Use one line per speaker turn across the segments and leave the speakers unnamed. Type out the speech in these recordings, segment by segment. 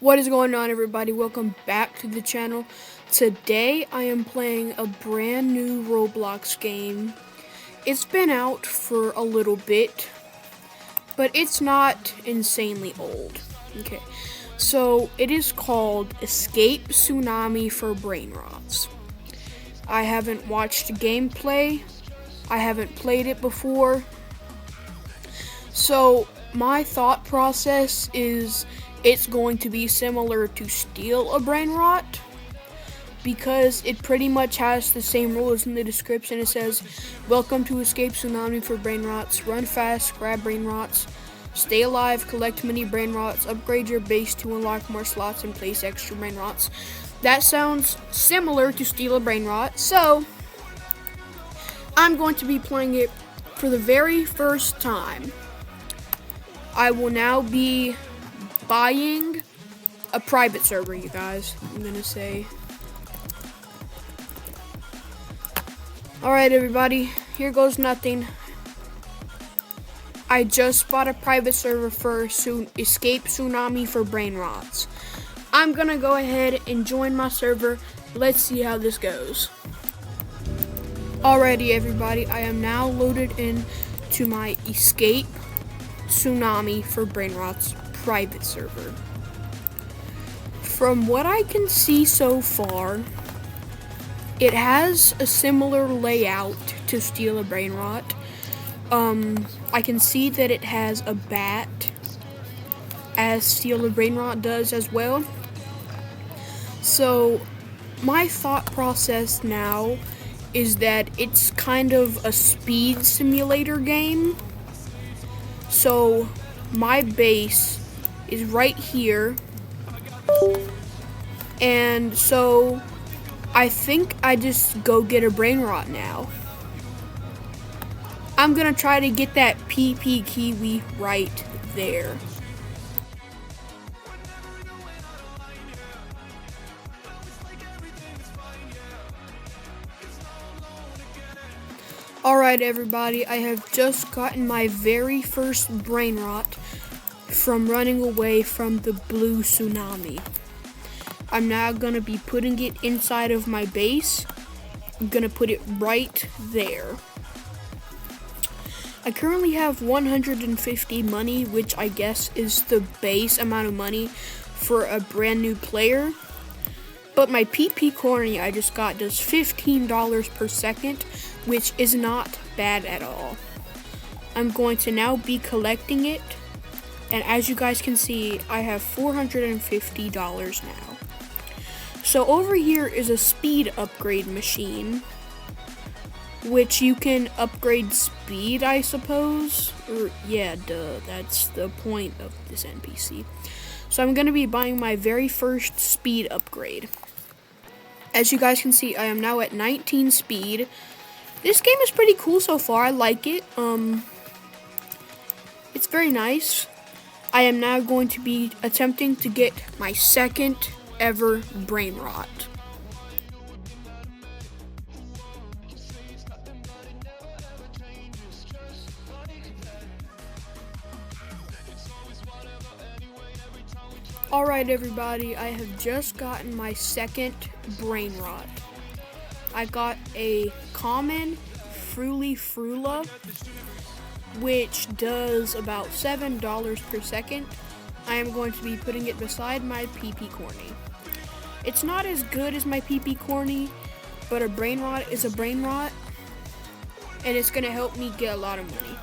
What is going on, everybody? Welcome back to the channel. Today I am playing a brand new Roblox game. It's been out for a little bit, but it's not insanely old. Okay, so it is called Escape Tsunami for Brainrots. I haven't watched gameplay. I haven't played it before. So my thought process is it's going to be similar to Steal a Brainrot, because it pretty much has the same rules in the description. It says, welcome to Escape Tsunami for Brainrots. Run fast, grab Brainrots, stay alive, collect mini Brainrots, upgrade your base to unlock more slots, and place extra Brainrots. That sounds similar to Steal a Brainrot, so I'm going to be playing it for the very first time. I will now be buying a private server, you guys. I'm gonna say. Alright, everybody, here goes nothing. I just bought a private server for Escape Tsunami for Brainrots. I'm gonna go ahead and join my server. Let's see how this goes. Alrighty, everybody, I am now loaded in to my Escape Tsunami for Brainrots private server. From what I can see so far, it has a similar layout to Steal a Brainrot. I can see that it has a bat, as Steal a Brainrot does as well. So my thought process now is that it's kind of a speed simulator game. So my base is right here, and so I think I just go get a Brainrot now. I'm gonna try to get that PP Kiwi right there. Alright, everybody, I have just gotten my very first Brainrot from running away from the blue tsunami. I'm now gonna be putting it inside of my base. I'm gonna put it right there. I currently have 150 money, which I guess is the base amount of money for a brand new player. But my PP corny I just got does $15 per second, which is not bad at all. I'm going to now be collecting it, and as you guys can see, I have $450 now. So over here is a speed upgrade machine, which you can upgrade speed, I suppose. Or, yeah, duh, that's the point of this NPC. So I'm going to be buying my very first speed upgrade. As you guys can see, I am now at 19 speed. This game is pretty cool so far. I like it. It's very nice. I am now going to be attempting to get my second ever Brainrot. Alright, everybody, I have just gotten my second Brainrot. I got a common Frula, which does about $7 per second. I am going to be putting it beside my PP corny. It's not as good as my PP corny, but a Brainrot is a Brainrot, and it's going to help me get a lot of money.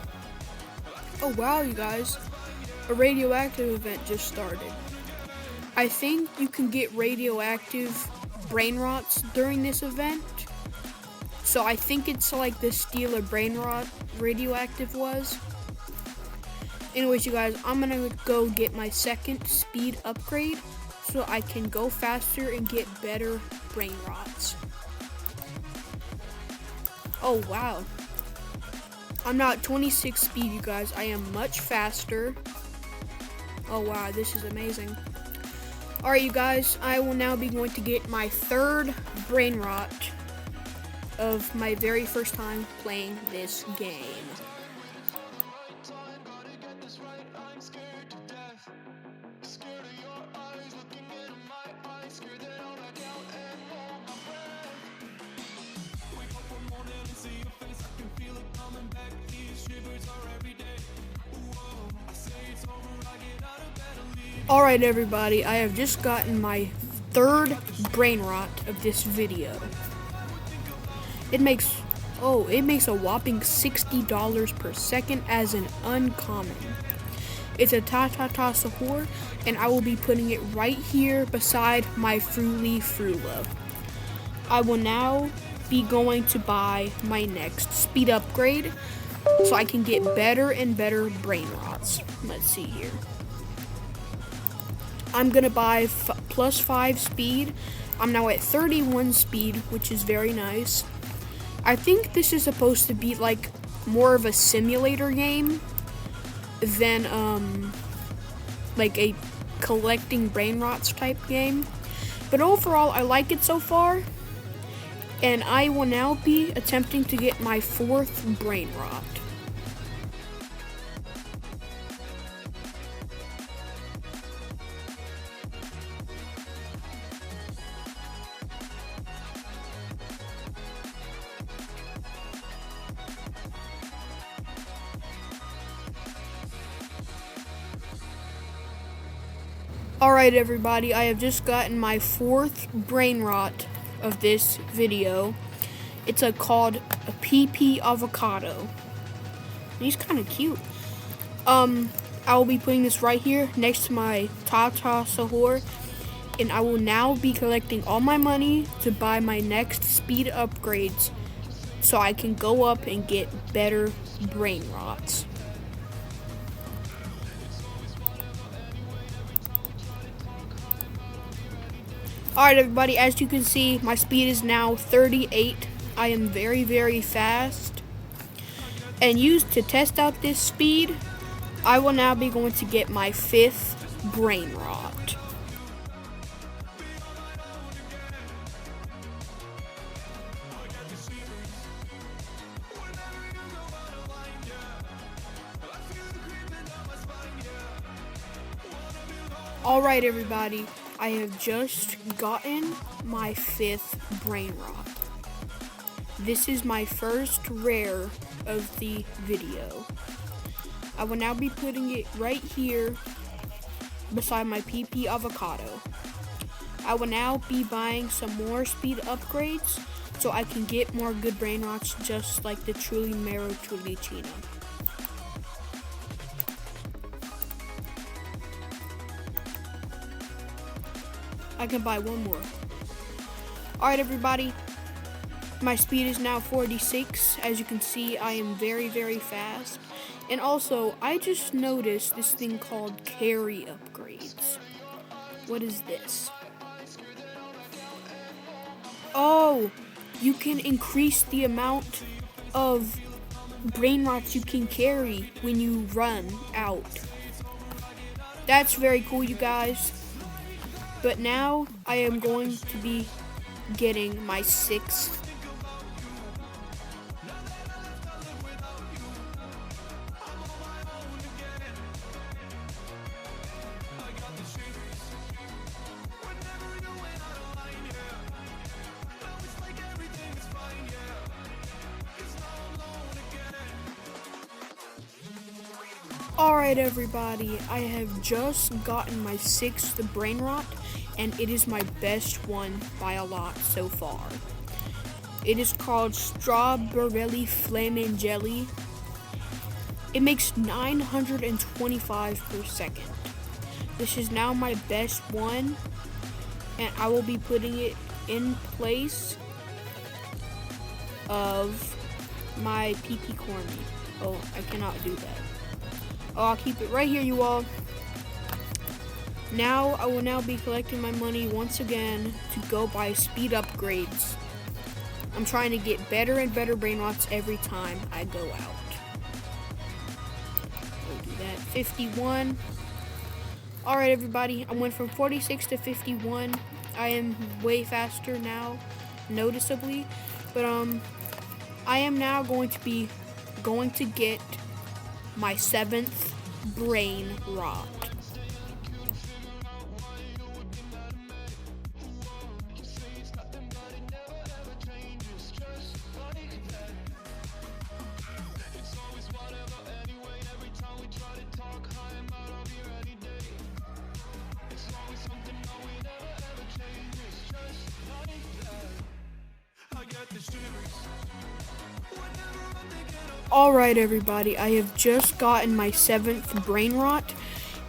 Oh wow, you guys, a radioactive event just started. I think you can get radioactive Brainrots during this event. So I think it's like the Steal a Brainrot radioactive was. Anyways, you guys, I'm gonna go get my second speed upgrade so I can go faster and get better Brainrots. Oh wow. I'm now at 26 speed, you guys. I am much faster. Oh wow, this is amazing. Alright, you guys, I will now be going to get my third Brainrot of my very first time playing this game. Alright everybody, I have just gotten my third brain rot of this video. It makes a whopping $60 per second as an uncommon. It's a ta-ta-ta sahur, and I will be putting it right here beside my Fruly Frula. I will now be going to buy my next speed upgrade so I can get better and better brain rots. Let's see here. I'm gonna buy plus 5 speed. I'm now at 31 speed, which is very nice. I think this is supposed to be like more of a simulator game than like a collecting brain rots type game. But overall, I like it so far. And I will now be attempting to get my 4th brain rot. Alright everybody, I have just gotten my 4th brain rot of this video. It's called a PP avocado. He's kind of cute. I will be putting this right here next to my Tata Sahur, and I will now be collecting all my money to buy my next speed upgrades so I can go up and get better brain rots. Alright everybody, as you can see, my speed is now 38. I am very, very fast. And used to test out this speed, I will now be going to get my 5th brain rot. Alright everybody, I have just gotten my 5th brain rot. This is my first rare of the video. I will now be putting it right here beside my PP avocado. I will now be buying some more speed upgrades so I can get more good brain rots just like the Truly Mero Truly Chino. I can buy one more. Alright everybody, my speed is now 46. As you can see, I am very, very fast. And also, I just noticed this thing called carry upgrades. What is this? Oh, you can increase the amount of brain rots you can carry when you run out. That's very cool, you guys. But now I am going to be getting my 6th. Alright everybody, I have just gotten my 6th brain rot, and it is my best one by a lot so far. It is called Strawberry Flamin' Jelly. It makes 925 per second. This is now my best one, and I will be putting it in place of my PP corny. Oh, I cannot do that. Oh, I'll keep it right here, you all. Now, I will now be collecting my money once again to go buy speed upgrades. I'm trying to get better and better brain rots every time I go out. We'll do that. 51. Alright, everybody. I went from 46 to 51. I am way faster now, noticeably. But, I am now going to get my 7th brain rot. Alright everybody, I have just gotten my 7th brain rot,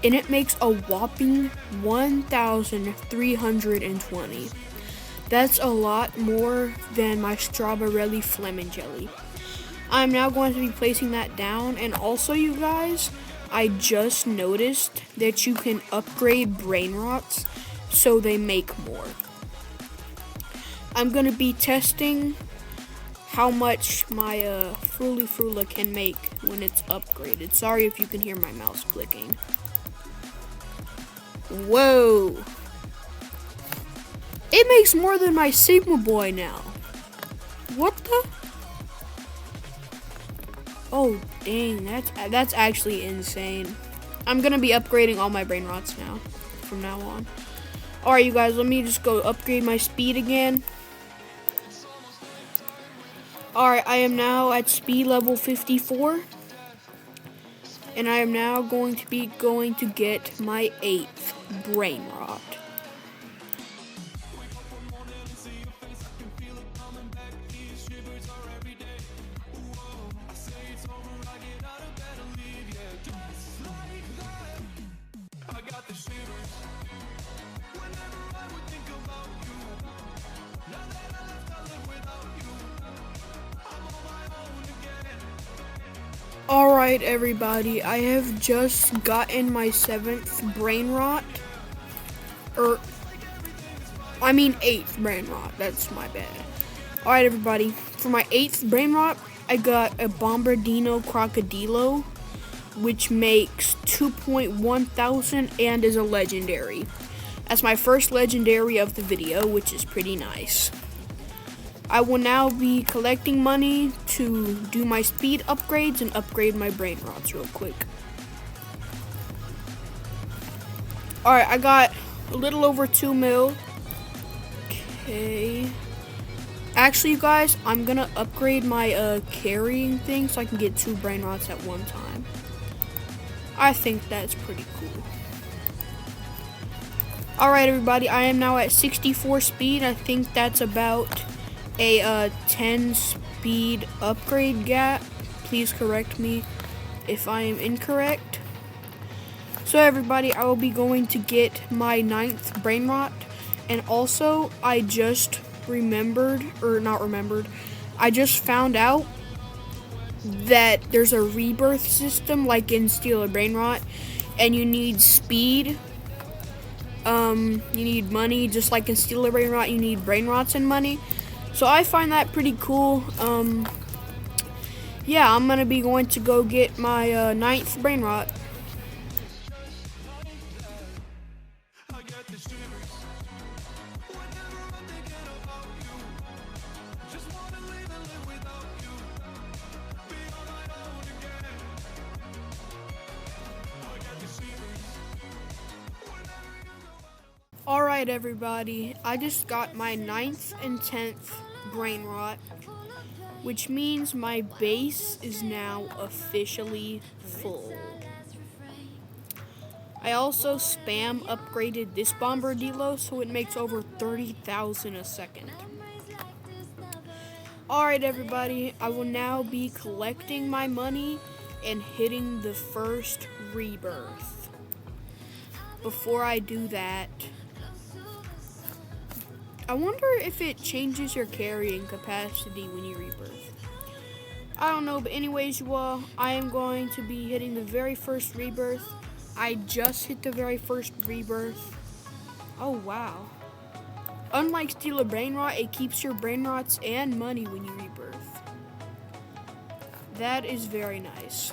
and it makes a whopping 1,320. That's a lot more than my strawberry flamin' jelly. I'm now going to be placing that down, and also you guys, I just noticed that you can upgrade brain rots so they make more. I'm going to be testing how much my Fruly Frula can make when it's upgraded. Sorry if you can hear my mouse clicking. Whoa! It makes more than my Sigma Boy now. What the? Oh dang, that's actually insane. I'm gonna be upgrading all my brain rots now, from now on. Alright you guys, let me just go upgrade my speed again. Alright, I am now at speed level 54. And I am now going to get my 8th brain rot. Alright everybody, I have just gotten my 7th brain rot. 8th brain rot, that's my bad. Alright everybody, for my 8th brain rot, I got a Bombardino Crocodilo, which makes 2.1 thousand and is a legendary. That's my first legendary of the video, which is pretty nice. I will now be collecting money to do my speed upgrades and upgrade my brain rots real quick. Alright, I got a little over 2 mil. Okay. Actually, you guys, I'm gonna upgrade my carrying thing so I can get 2 brain rots at one time. I think that's pretty cool. Alright, everybody, I am now at 64 speed. I think that's about a 10 speed upgrade gap. Please correct me if I am incorrect. So everybody, I will be going to get my 9th brain rot, and also I just I just found out that there's a rebirth system like in Steal a Brain Rot, and you need speed, you need money, just like in Steal a Brain Rot you need brain rots and money. So I find that pretty cool. Yeah, I'm gonna be going to go get my 9th brain rot. Alright everybody, I just got my 9th and 10th brain rot, which means my base is now officially full. I also spam upgraded this Bombardilo so it makes over 30,000 a second. Alright everybody, I will now be collecting my money and hitting the first rebirth. Before I do that, I wonder if it changes your carrying capacity when you rebirth. I don't know, but anyways, you all, I am going to be hitting the very first rebirth. I just hit the very first rebirth. Oh, wow. Unlike Steal a Brain Rot, it keeps your brain rots and money when you rebirth. That is very nice.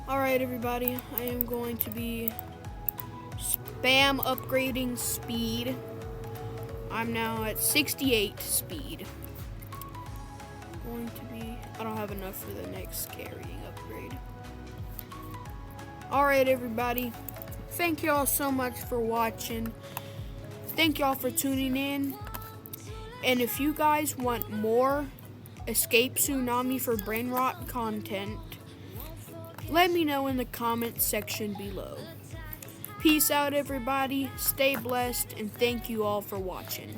Alright, everybody, I am going to be spam upgrading speed. I'm now at 68 speed. I don't have enough for the next carrying upgrade. Alright everybody, thank you all so much for watching. Thank y'all for tuning in. And if you guys want more Escape Tsunami for Brain Rot content, let me know in the comments section below. Peace out everybody, stay blessed, and thank you all for watching.